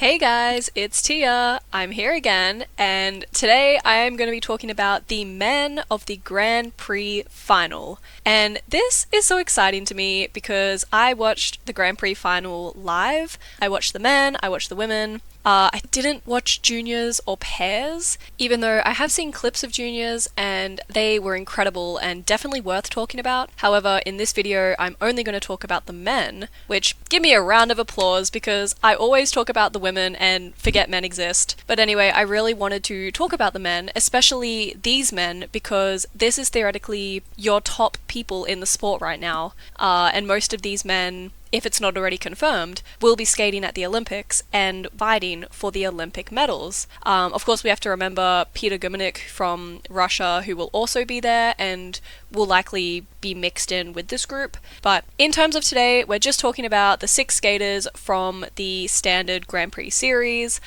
Hey guys, it's Tia. I'm here again, and today I am going to be talking about the men of the Grand Prix final. And this is so exciting to me because I watched the Grand Prix final live. I watched the men, I watched the women. I didn't watch juniors or pairs, even though I have seen clips of juniors and they were incredible and definitely worth talking about. However, in this video, I'm only going to talk about the men, which give me a round of applause because I always talk about the women and forget men exist. But anyway, I really wanted to talk about the men, especially these men, because this is theoretically your top people in the sport right now. And most of these men, if it's not already confirmed, will be skating at the Olympics and fighting for the Olympic medals. Of course, we have to remember Peter Gumenik from Russia, who will also be there and will likely be mixed in with this group. But in terms of today, we're just talking about the 6 skaters from the standard Grand Prix series.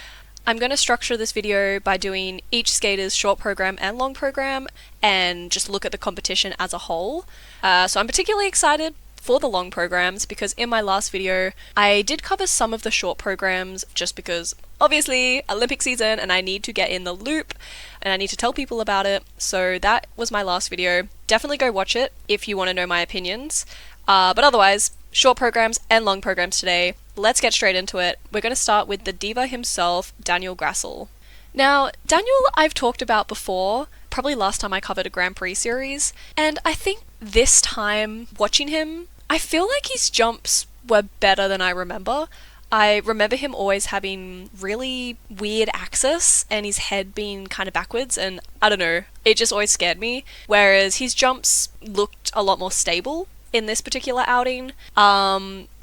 I'm going to structure this video by doing each skater's short program and long program and just look at the competition as a whole. So I'm particularly excited for the long programs because in my last video I did cover some of the short programs just because obviously Olympic season and I need to get in the loop and I need to tell people about it. So that was my last video. Definitely go watch it if you want to know my opinions. But otherwise, short programs and long programs today. Let's get straight into it. We're going to start with the diva himself, Daniel Grassl. Now, Daniel I've talked about before, probably last time I covered a Grand Prix series, and I think this time watching him, I feel like his jumps were better than I remember. I remember him always having really weird axis and his head being kind of backwards, and I don't know, it just always scared me. Whereas his jumps looked a lot more stable in this particular outing.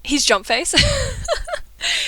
His jump face.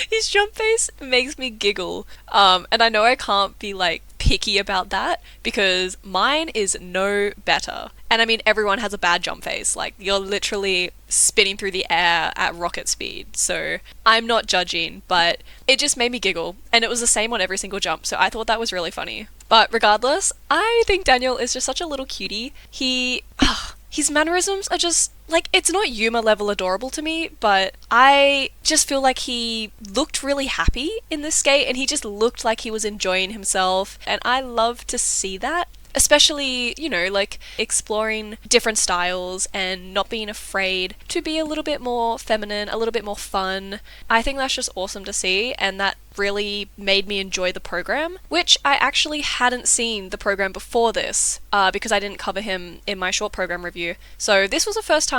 His jump face makes me giggle. And I know I can't be like picky about that because mine is no better. And I mean, everyone has a bad jump face. Like, you're literally spinning through the air at rocket speed. So I'm not judging, but it just made me giggle. And it was the same on every single jump. So I thought that was really funny. But regardless, I think Daniel is just such a little cutie. His mannerisms are just, like, it's not Yuma level adorable to me, but I just feel like he looked really happy in this skate and he just looked like he was enjoying himself. And I love to see that. Especially, you know, like exploring different styles and not being afraid to be a little bit more feminine, a little bit more fun. I think that's just awesome to see, and that really made me enjoy the program, which I actually hadn't seen the program before this, because I didn't cover him in my short program review. So this was a first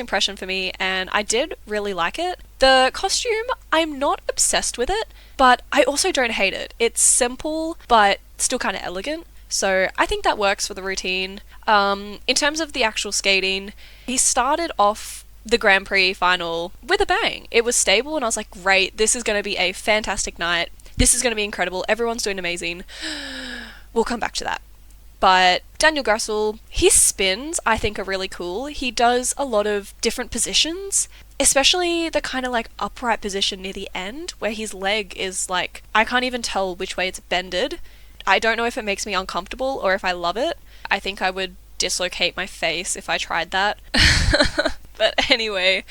impression for me, and I did really like it. The costume, I'm not obsessed with it, but I also don't hate it. It's simple, but still kind of elegant. So I think that works for the routine. In terms of the actual skating, he started off the Grand Prix final with a bang. It was stable and I was like, great, this is going to be a fantastic night. This is going to be incredible. Everyone's doing amazing. We'll come back to that. But Daniel Grassl, his spins I think are really cool. He does a lot of different positions, especially the kind of like upright position near the end where his leg is like, I can't even tell which way it's bended. I don't know if it makes me uncomfortable or if I love it. I think I would dislocate my face if I tried that. But anyway,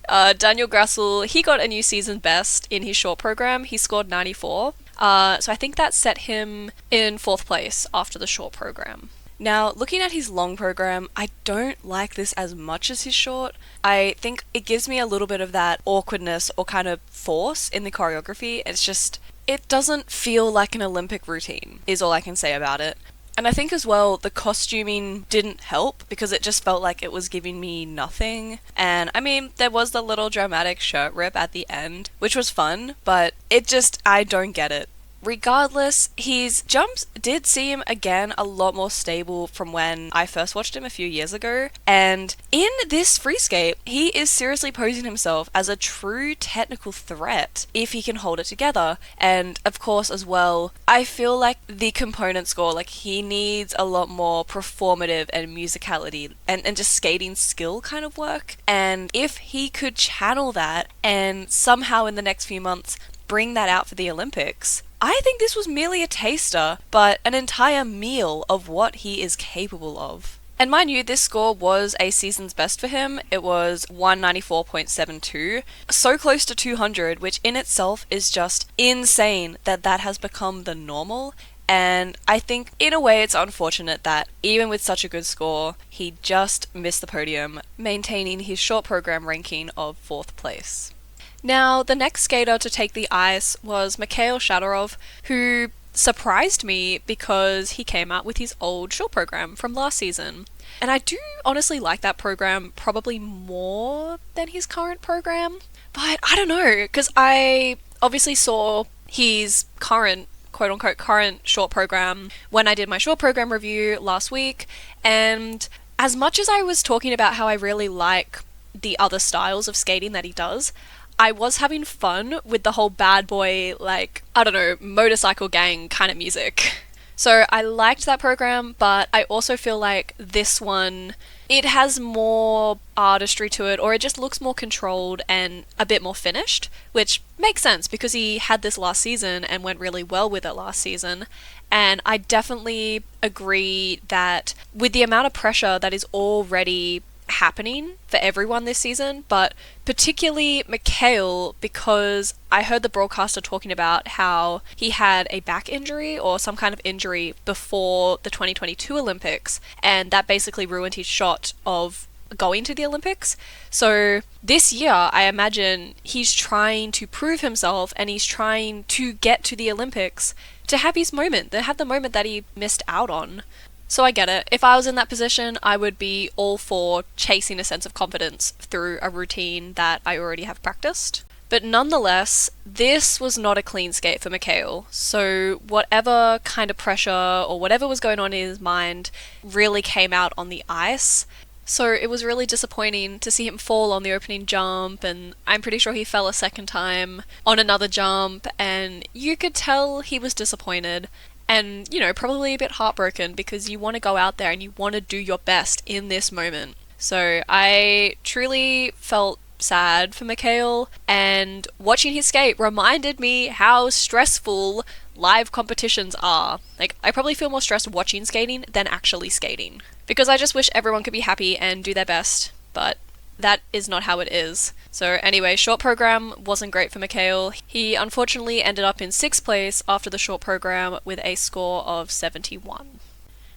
Daniel Grassl, he got a new season best in his short program. He scored 94. So I think that set him in 4th place after the short program. Now, looking at his long program, I don't like this as much as his short. I think it gives me a little bit of that awkwardness or kind of force in the choreography. It's just, it doesn't feel like an Olympic routine, is all I can say about it. And I think as well, the costuming didn't help because it just felt like it was giving me nothing. And I mean, there was the little dramatic shirt rip at the end, which was fun, but it just, I don't get it. Regardless, his jumps did seem, again, a lot more stable from when I first watched him a few years ago. And in this free skate, he is seriously posing himself as a true technical threat if he can hold it together. And of course, as well, I feel like the component score, like he needs a lot more performative and musicality and just skating skill kind of work. And if he could channel that and somehow in the next few months bring that out for the Olympics, I think this was merely a taster, but an entire meal of what he is capable of. And mind you, this score was a season's best for him. It was 194.72, so close to 200, which in itself is just insane that that has become the normal. And I think in a way it's unfortunate that even with such a good score, he just missed the podium, maintaining his short program ranking of 4th place. Now, the next skater to take the ice was Mikhail Shadorov, who surprised me because he came out with his old short program from last season. And I do honestly like that program probably more than his current program. But I don't know, because I obviously saw his current, quote unquote, current short program when I did my short program review last week. And as much as I was talking about how I really like the other styles of skating that he does, I was having fun with the whole bad boy, like, I don't know, motorcycle gang kind of music. So I liked that program, but I also feel like this one, it has more artistry to it, or it just looks more controlled and a bit more finished, which makes sense because he had this last season and went really well with it last season. And I definitely agree that with the amount of pressure that is already happening for everyone this season, but particularly Mikhail, because I heard the broadcaster talking about how he had a back injury or some kind of injury before the 2022 Olympics, and that basically ruined his shot of going to the Olympics. So this year, I imagine he's trying to prove himself and he's trying to get to the Olympics to have his moment, to have the moment that he missed out on. So I get it. If I was in that position, I would be all for chasing a sense of confidence through a routine that I already have practiced. But nonetheless, this was not a clean skate for Mikhail. So whatever kind of pressure or whatever was going on in his mind really came out on the ice. So it was really disappointing to see him fall on the opening jump, and I'm pretty sure he fell a second time on another jump, and you could tell he was disappointed. And, you know, probably a bit heartbroken because you want to go out there and you want to do your best in this moment. So I truly felt sad for Mikhail, and watching his skate reminded me how stressful live competitions are. Like, I probably feel more stressed watching skating than actually skating. Because I just wish everyone could be happy and do their best, but that is not how it is. So anyway, short program wasn't great for Mikhail. He unfortunately ended up in 6th place after the short program with a score of 71.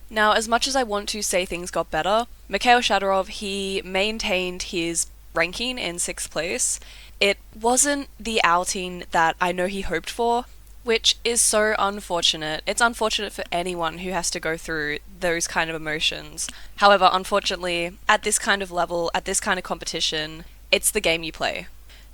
Now, as much as I want to say things got better, Mikhail Shadorov, he maintained his ranking in 6th place. It wasn't the outing that I know he hoped for, which is so unfortunate. It's unfortunate for anyone who has to go through those kind of emotions. However, unfortunately, at this kind of level, at this kind of competition, it's the game you play.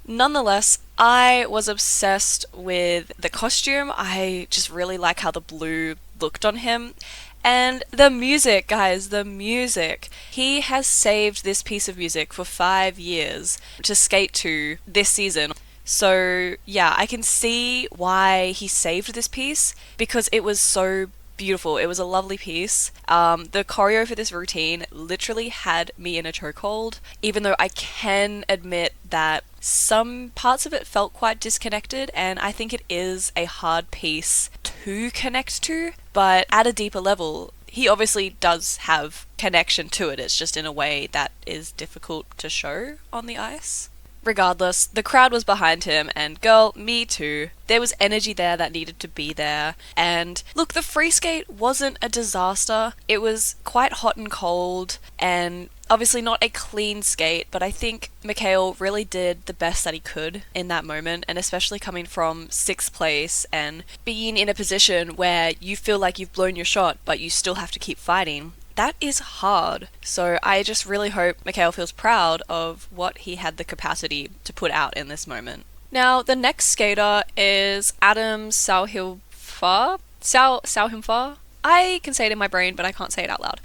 Nonetheless, I was obsessed with the costume. I just really like how the blue looked on him. And the music, guys, the music. He has saved this piece of music for 5 years to skate to this season. So yeah, I can see why he saved this piece because it was so beautiful. It was a lovely piece. The choreo for this routine literally had me in a chokehold, even though I can admit that some parts of it felt quite disconnected, and I think it is a hard piece to connect to, but at a deeper level, he obviously does have connection to it. It's just in a way that is difficult to show on the ice. Regardless, the crowd was behind him, and girl, me too. There was energy there that needed to be there. And look, the free skate wasn't a disaster. It was quite hot and cold, and obviously not a clean skate, but I think Mikhail really did the best that he could in that moment, and especially coming from 6th place and being in a position where you feel like you've blown your shot, but you still have to keep fighting. That is hard. So I just really hope Mikhail feels proud of what he had the capacity to put out in this moment. Now, the next skater is Adam Sauhilfa. Sauhilfa? I can say it in my brain, but I can't say it out loud.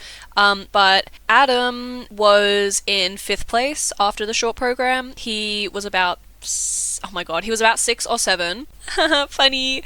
But Adam was in 5th place after the short program. He was about, oh my god, he was about 6 or 7. Funny.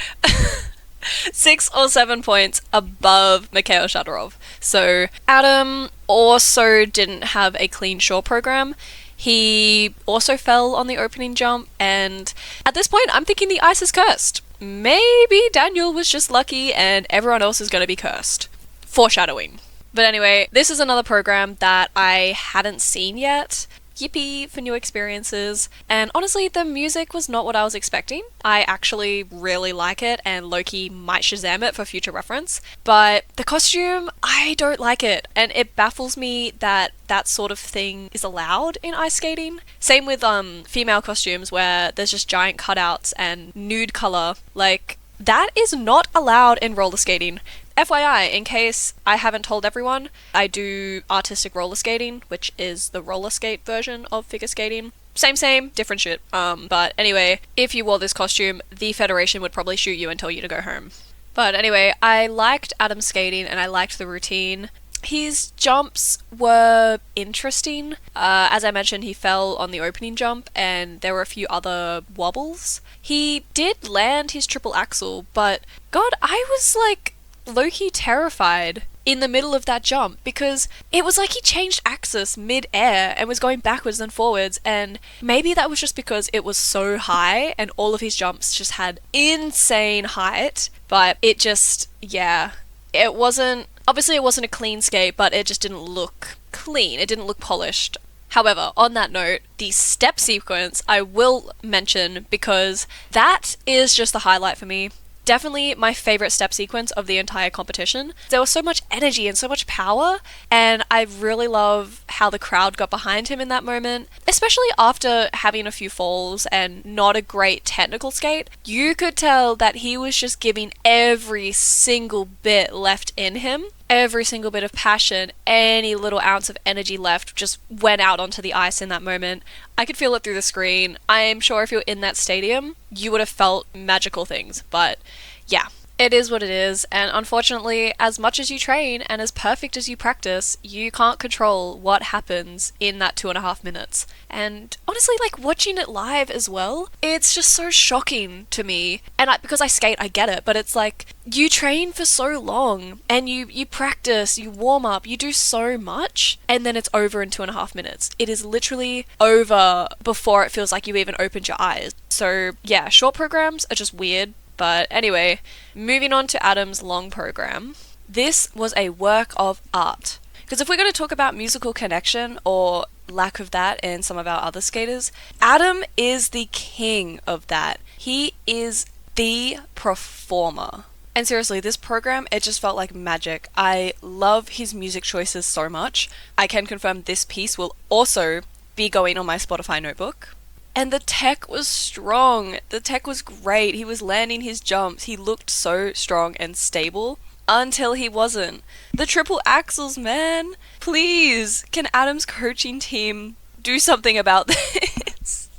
6 or 7 points above Mikhail Shadorov. So Adam also didn't have a clean short program. He also fell on the opening jump, and at this point I'm thinking the ice is cursed. Maybe Daniel was just lucky and everyone else is going to be cursed. Foreshadowing. But anyway, this is another program that I hadn't seen yet. Yippee for new experiences. And honestly, the music was not what I was expecting. I actually really like it, and Loki might Shazam it for future reference. But the costume, I don't like it. And it baffles me that that sort of thing is allowed in ice skating. Same with female costumes where there's just giant cutouts and nude color. Like, that is not allowed in roller skating. FYI, in case I haven't told everyone, I do artistic roller skating, which is the roller skate version of figure skating. Same, different shit. But anyway, if you wore this costume, the Federation would probably shoot you and tell you to go home. But anyway, I liked Adam's skating and I liked the routine. His jumps were interesting. As I mentioned, he fell on the opening jump and there were a few other wobbles. He did land his triple axel, but God, I was like low-key terrified in the middle of that jump because it was like he changed axis mid-air and was going backwards and forwards, and maybe that was just because it was so high and all of his jumps just had insane height, but it just, yeah, it wasn't a clean skate, but it just didn't look clean, it didn't look polished. However, on that note, the step sequence I will mention because that is just the highlight for me. Definitely my favorite step sequence of the entire competition. There was so much energy and so much power, and I really love how the crowd got behind him in that moment, especially after having a few falls and not a great technical skate. You could tell that he was just giving every single bit left in him. Every single bit of passion, any little ounce of energy left just went out onto the ice in that moment. I could feel it through the screen. I'm sure if you're in that stadium, you would have felt magical things. But yeah, it is what it is. And unfortunately, as much as you train and as perfect as you practice, you can't control what happens in that 2.5 minutes. And honestly, like watching it live as well, it's just so shocking to me. And because I skate, I get it, but it's like you train for so long and you practice, you warm up, you do so much, and then it's over in 2.5 minutes. It is literally over before it feels like you even opened your eyes. So yeah, short programs are just weird. But anyway, moving on to Adam's long program. This was a work of art. Because if we're going to talk about musical connection or lack of that in some of our other skaters, Adam is the king of that. He is the performer. And seriously, this program, it just felt like magic. I love his music choices so much. I can confirm this piece will also be going on my Spotify notebook. And the tech was strong. The tech was great. He was landing his jumps. He looked so strong and stable until he wasn't. The triple axels, man. Please, can Adam's coaching team do something about this?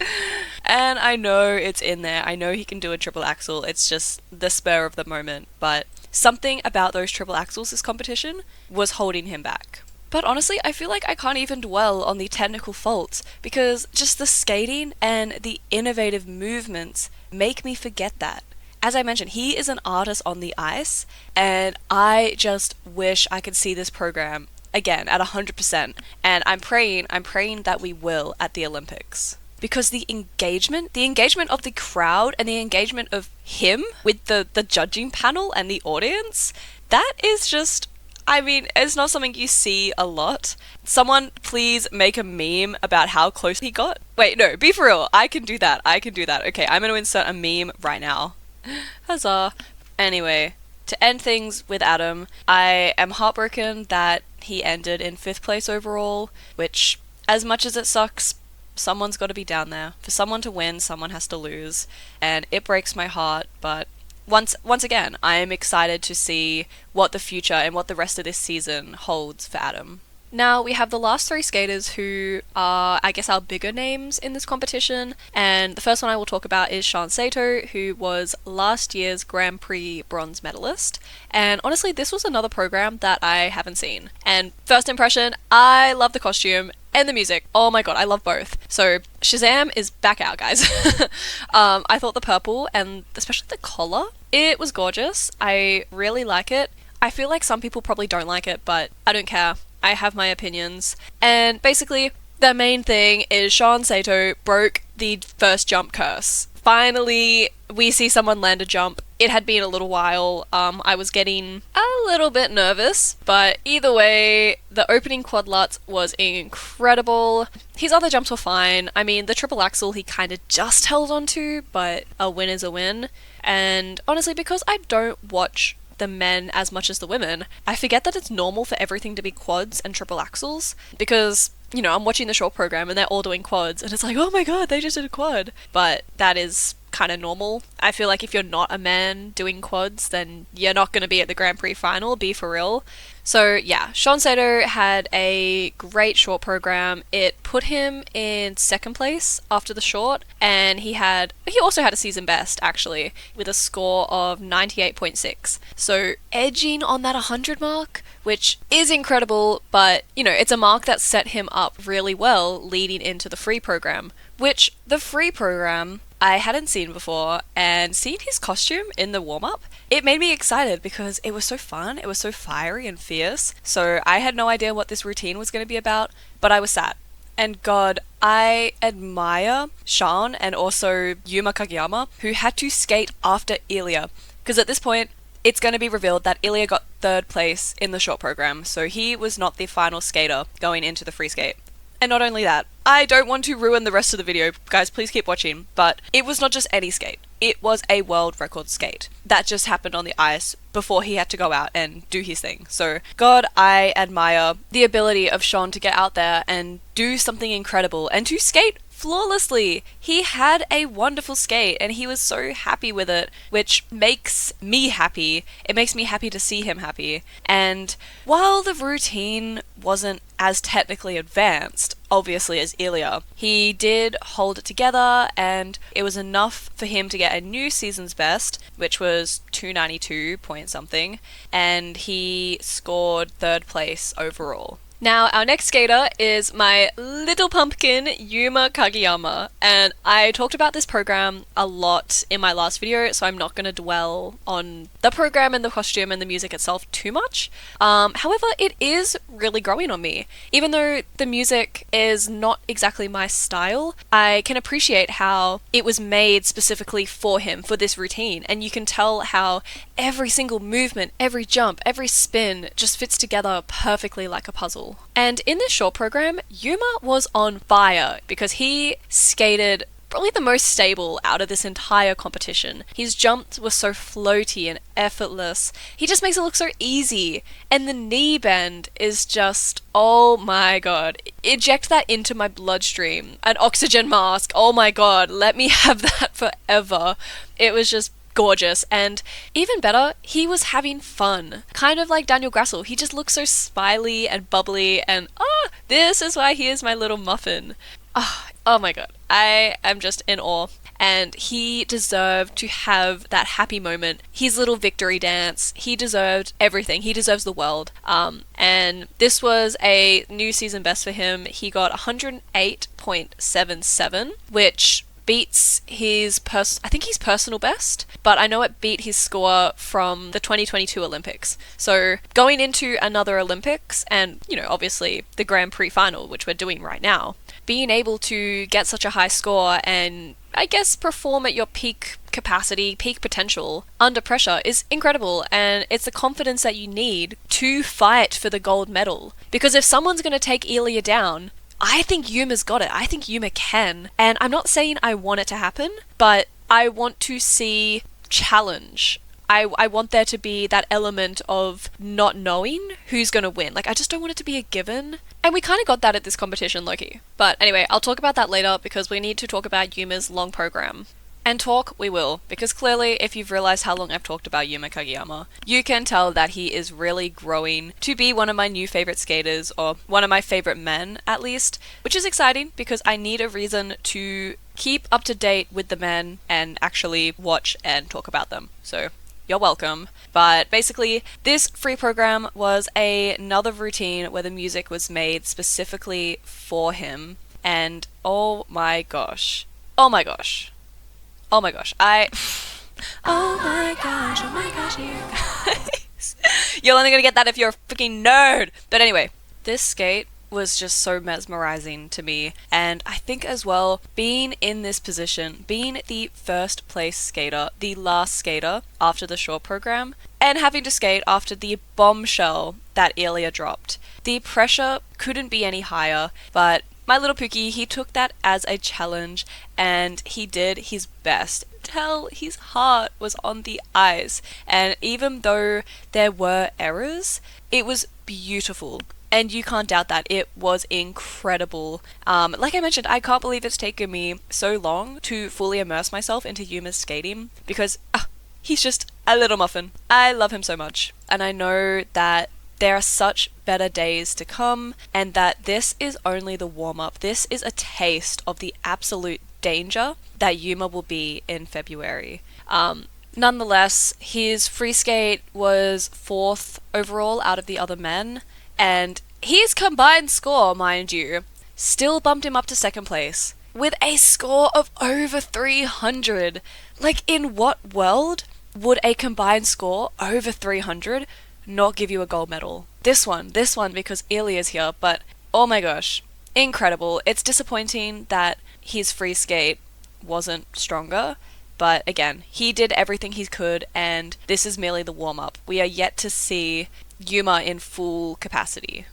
And I know it's in there. I know he can do a triple axel. It's just the spur of the moment. But something about those triple axels this competition was holding him back. But honestly, I feel like I can't even dwell on the technical faults because just the skating and the innovative movements make me forget that. As I mentioned, he is an artist on the ice, and I just wish I could see this program again at 100%. And I'm praying that we will at the Olympics. Because the engagement of the crowd and the engagement of him with the judging panel and the audience, that is just, I mean, it's not something you see a lot. Someone please make a meme about how close he got. Wait, no, be for real. I can do that. Okay, I'm going to insert a meme right now. Huzzah. Anyway, to end things with Adam, I am heartbroken that he ended in 5th place overall, which, as much as it sucks, someone's got to be down there. For someone to win, someone has to lose. And it breaks my heart, but once again, I am excited to see what the future and what the rest of this season holds for Adam. Now, we have the last 3 skaters who are, I guess, our bigger names in this competition, and the first one I will talk about is Sean Sato, who was last year's Grand Prix bronze medalist, and honestly, this was another program that I haven't seen. And first impression, I love the costume and the music. Oh my god, I love both. So, Shazam is back out, guys. I thought the purple, and especially the collar, it was gorgeous. I really like it. I feel like some people probably don't like it, but I don't care. I have my opinions. And basically, the main thing is Sean Sato broke the first jump curse finally we see someone land a jump. It had been a little while. I was getting a little bit nervous, but either way, the opening quad lutz was incredible. His other jumps were fine. I mean, the triple axel he kind of just held onto, but a win is a win. And honestly, because I don't watch the men as much as the women, I forget that it's normal for everything to be quads and triple axels, because I'm watching the short program and they're all doing quads and it's like, oh my god, they just did a quad. But that is kind of normal. I feel like if you're not a man doing quads, then you're not going to be at the Grand Prix final, be for real. So yeah, Sean Sato had a great short program. It put him in second place after the short, and he also had a season best actually, with a score of 98.6. So edging on that 100 mark, which is incredible, but it's a mark that set him up really well leading into the free program, which the free program I hadn't seen before, and seeing his costume in the warm-up, it made me excited because it was so fun, it was so fiery and fierce. So I had no idea what this routine was going to be about, but I was sad. And God, I admire Sean and also Yuma Kageyama, who had to skate after Ilya, because at this point, it's going to be revealed that Ilya got third place in the short program, so he was not the final skater going into the free skate. And not only that, I don't want to ruin the rest of the video, guys, please keep watching, but it was not just any skate. It was a world record skate. That just happened on the ice before he had to go out and do his thing. So, God, I admire the ability of Sean to get out there and do something incredible and to skate flawlessly. He had a wonderful skate and he was so happy with it, which makes me happy. It makes me happy to see him happy. And while the routine wasn't as technically advanced, obviously, as Ilya, he did hold it together, and it was enough for him to get a new season's best, which was 292 point something, and he scored third place overall. Now, our next skater is my little pumpkin, Yuma Kageyama, and I talked about this program a lot in my last video, so I'm not going to dwell on the program and the costume and the music itself too much. However, it is really growing on me. Even though the music is not exactly my style, I can appreciate how it was made specifically for him, for this routine, and you can tell how every single movement, every jump, every spin just fits together perfectly like a puzzle. And in this short program, Yuma was on fire because he skated probably the most stable out of this entire competition. His jumps were so floaty and effortless. He just makes it look so easy. And the knee bend is just, oh my god. Eject that into my bloodstream. An oxygen mask, oh my god, let me have that forever. It was just gorgeous, and even better, he was having fun. Kind of like Daniel Grassel, he just looks so smiley and bubbly, and this is why he is my little muffin. Oh my god, I am just in awe. And he deserved to have that happy moment, his little victory dance. He deserved everything. He deserves the world. And this was a new season best for him. He got 108.77, which beats his I think his personal best, but I know it beat his score from the 2022 Olympics. So going into another Olympics and, obviously the Grand Prix final, which we're doing right now, being able to get such a high score and I guess perform at your peak capacity, peak potential under pressure is incredible, and it's the confidence that you need to fight for the gold medal. Because if someone's going to take Ilya down, I think Yuma's got it. I think Yuma can. And I'm not saying I want it to happen, but I want to see challenge. I want there to be that element of not knowing who's going to win. Like, I just don't want it to be a given. And we kind of got that at this competition, Loki. But anyway, I'll talk about that later because we need to talk about Yuma's long program. And talk we will, because clearly if you've realized how long I've talked about Yuma Kageyama, you can tell that he is really growing to be one of my new favorite skaters, or one of my favorite men at least, which is exciting because I need a reason to keep up to date with the men and actually watch and talk about them. So you're welcome. But basically, this free program was another routine where the music was made specifically for him, and oh my gosh, oh my gosh. Oh my gosh, oh my gosh, you guys. You're only gonna get that if you're a freaking nerd. But anyway, this skate was just so mesmerizing to me. And I think as well, being in this position, being the first place skater, the last skater after the short program, and having to skate after the bombshell that Ilya dropped. The pressure couldn't be any higher, but my little Pookie, he took that as a challenge and he did his best. Tell his heart was on the ice, and even though there were errors, it was beautiful. And you can't doubt that. It was incredible. Like I mentioned, I can't believe it's taken me so long to fully immerse myself into Yuma's skating because he's just a little muffin. I love him so much. And I know that there are such better days to come and that this is only the warm-up. This is a taste of the absolute danger that Yuma will be in February. Nonetheless, his free skate was 4th overall out of the other men, and his combined score, mind you, still bumped him up to 2nd place with a score of over 300. Like, in what world would a combined score over 300 not give you a gold medal? This one, because Ilya's here, but oh my gosh, incredible. It's disappointing that his free skate wasn't stronger, but again, he did everything he could, and this is merely the warm-up. We are yet to see Yuma in full capacity.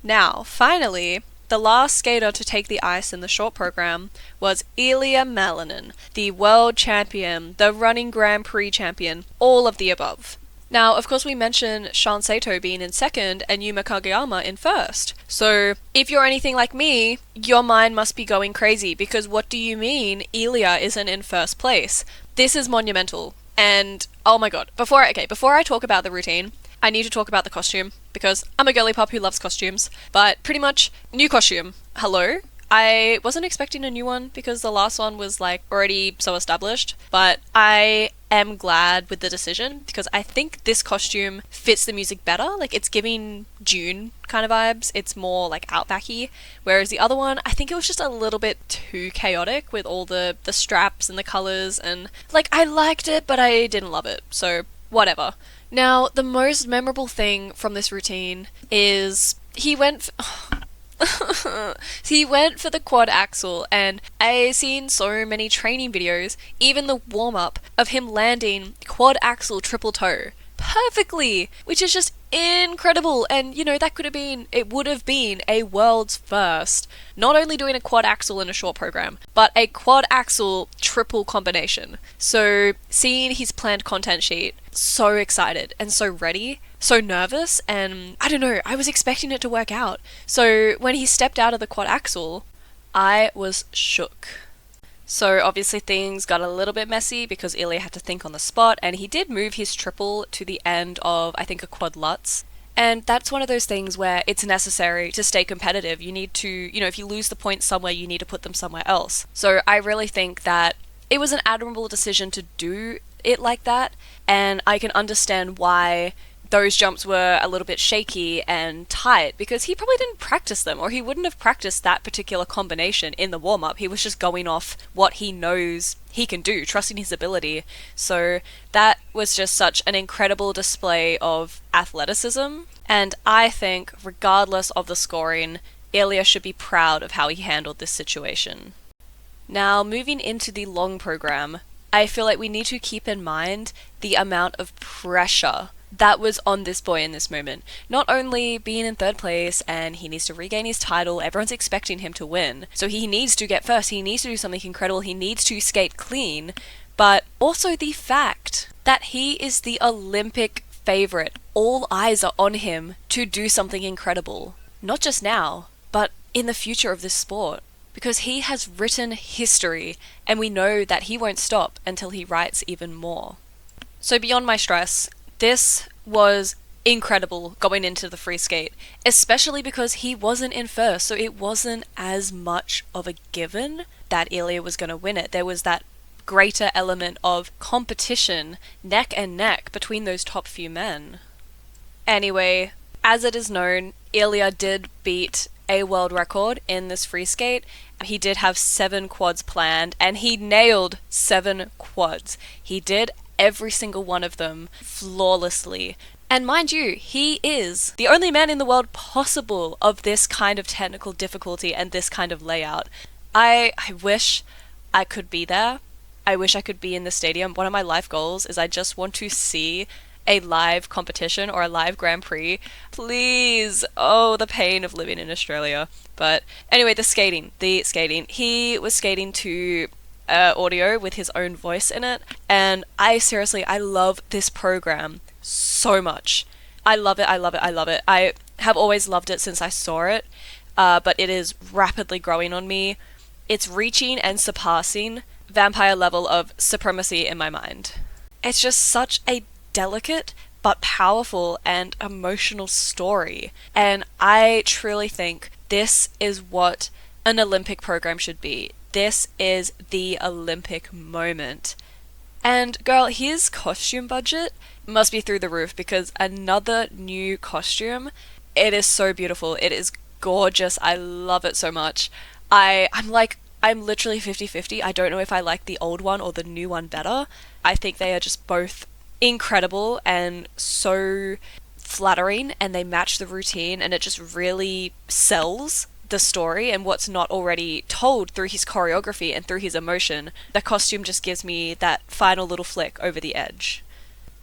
Now, finally, the last skater to take the ice in the short program was Ilya Malinin, the world champion, the running Grand Prix champion, all of the above. Now, of course, we mentioned Sean Sato being in 2nd and Yuma Kageyama in 1st. So, if you're anything like me, your mind must be going crazy because what do you mean Ilya isn't in 1st place? This is monumental. And, oh my god, before I talk about the routine, I need to talk about the costume because I'm a girly pup who loves costumes. But pretty much, new costume. Hello? I wasn't expecting a new one because the last one was like already so established, but I am glad with the decision because I think this costume fits the music better. Like, it's giving June kind of vibes. It's more like outbacky, whereas the other one, I think it was just a little bit too chaotic with all the straps and the colors, and like, I liked it but I didn't love it, so whatever. Now, the most memorable thing from this routine is he went for the quad axel, and I seen so many training videos, even the warm-up, of him landing quad axel triple toe perfectly, which is just incredible. And you know, it would have been a world's first, not only doing a quad axel in a short program, but a quad axel triple combination. So seeing his planned content sheet, so excited and so ready, so nervous, and I don't know, I was expecting it to work out. So when he stepped out of the quad axel, I was shook. So obviously things got a little bit messy because Ilya had to think on the spot, and he did move his triple to the end of, I think, a quad lutz. And that's one of those things where it's necessary to stay competitive. You need to, if you lose the points somewhere, you need to put them somewhere else. So I really think that it was an admirable decision to do it like that, and I can understand why those jumps were a little bit shaky and tight because he probably didn't practice them, or he wouldn't have practiced that particular combination in the warm-up. He was just going off what he knows he can do, trusting his ability. So that was just such an incredible display of athleticism, and I think regardless of the scoring, Ilya should be proud of how he handled this situation. Now, moving into the long program, I feel like we need to keep in mind the amount of pressure that was on this boy in this moment. Not only being in 3rd place and he needs to regain his title, everyone's expecting him to win, so he needs to get first, he needs to do something incredible, he needs to skate clean, but also the fact that he is the Olympic favorite. All eyes are on him to do something incredible, not just now, but in the future of this sport, because he has written history, and we know that he won't stop until he writes even more. So beyond my stress, this was incredible going into the free skate, especially because he wasn't in first, so it wasn't as much of a given that Ilya was going to win it. There was that greater element of competition, neck and neck, between those top few men. Anyway, as it is known, Ilya did beat a world record in this free skate. He did have 7 quads planned, and he nailed 7 quads. He did every single one of them flawlessly. And mind you, he is the only man in the world possible of this kind of technical difficulty and this kind of layout. I wish I could be there. I wish I could be in the stadium. One of my life goals is I just want to see a live competition or a live Grand Prix. Please. Oh, the pain of living in Australia. But anyway, the skating. The skating. He was skating to audio with his own voice in it. And I love this program so much. I love it, I love it, I love it. I have always loved it since I saw it, but it is rapidly growing on me. It's reaching and surpassing vampire level of supremacy in my mind. It's just such a delicate but powerful and emotional story. And I truly think this is what an Olympic program should be. This is the Olympic moment. And girl, his costume budget must be through the roof because another new costume, it is so beautiful. It is gorgeous. I love it so much. I'm literally 50-50. I don't know if I like the old one or the new one better. I think they are just both incredible and so flattering, and they match the routine, and it just really sells the story and what's not already told through his choreography and through his emotion. The costume just gives me that final little flick over the edge.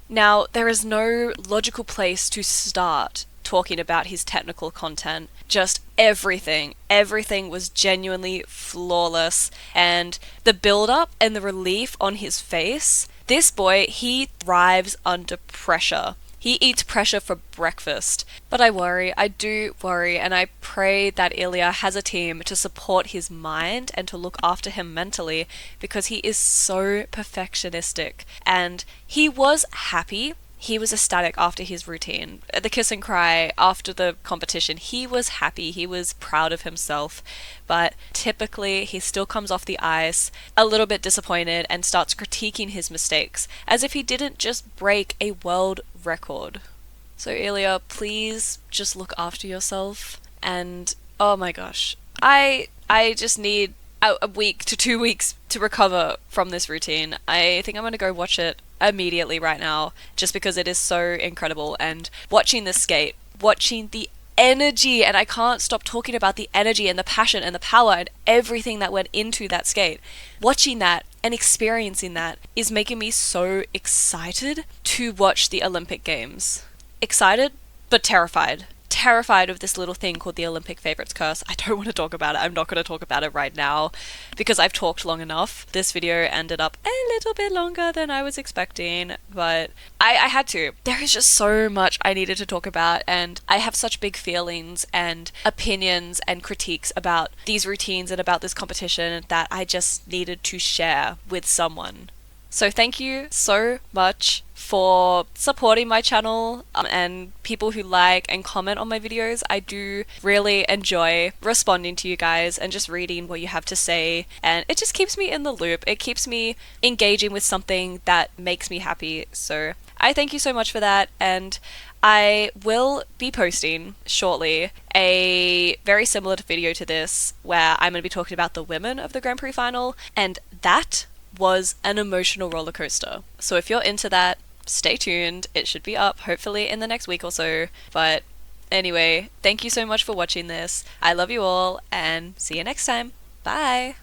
Now, there is no logical place to start talking about his technical content. Just everything was genuinely flawless, and the build-up and the relief on his face. This boy, he thrives under pressure. He eats pressure for breakfast. But I do worry, and I pray that Ilya has a team to support his mind and to look after him mentally, because he is so perfectionistic. And he was happy. He was ecstatic after his routine. The kiss and cry after the competition, he was happy. He was proud of himself. But typically, he still comes off the ice a little bit disappointed and starts critiquing his mistakes, as if he didn't just break a world record. So Ilya, please just look after yourself. And oh my gosh, I just need a week to 2 weeks to recover from this routine. I think I'm going to go watch it immediately right now, just because it is so incredible. And watching this skate, watching the energy, and I can't stop talking about the energy and the passion and the power and everything that went into that skate. Watching that and experiencing that is making me so excited to watch the Olympic Games. Excited, but terrified. Terrified of this little thing called the Olympic favorites curse. I don't want to talk about it. I'm not going to talk about it right now because I've talked long enough. This video ended up a little bit longer than I was expecting, but I had to. There is just so much I needed to talk about, and I have such big feelings and opinions and critiques about these routines and about this competition that I just needed to share with someone. So thank you so much for supporting my channel and people who like and comment on my videos. I do really enjoy responding to you guys and just reading what you have to say, and it just keeps me in the loop. It keeps me engaging with something that makes me happy. So I thank you so much for that, and I will be posting shortly a very similar video to this where I'm going to be talking about the women of the Grand Prix final, and that was an emotional roller coaster. So if you're into that, stay tuned. It should be up hopefully in the next week or so. But anyway, thank you so much for watching this. I love you all, and see you next time. Bye!